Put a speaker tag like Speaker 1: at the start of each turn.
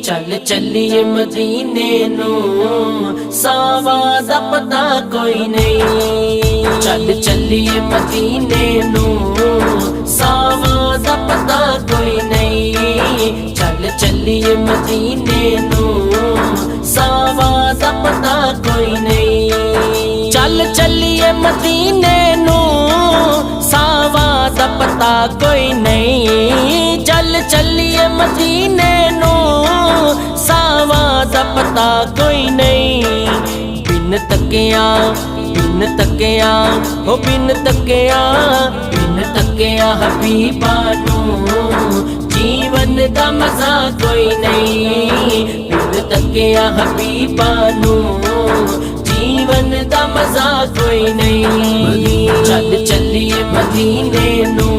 Speaker 1: चल चलिए मदीने नू सावा दा पता कोई नहीं। चल चलिए मदीने नू सावा दा पता कोई नहीं। चल चलिए मदीने नू सावा दा पता कोई नहीं। चल चलिए मदीने नू सावा दा पता कोई नहीं। चल चलिए मदीने नू सावा दा पता कोई नहीं। बिन तकिया हो बिन तकिया हबीबा नू जीवन दा मजा कोई नहीं। बिन तकिया हबीबा नू जीवन दा मजा कोई नहीं। चल चलिए मदीने नू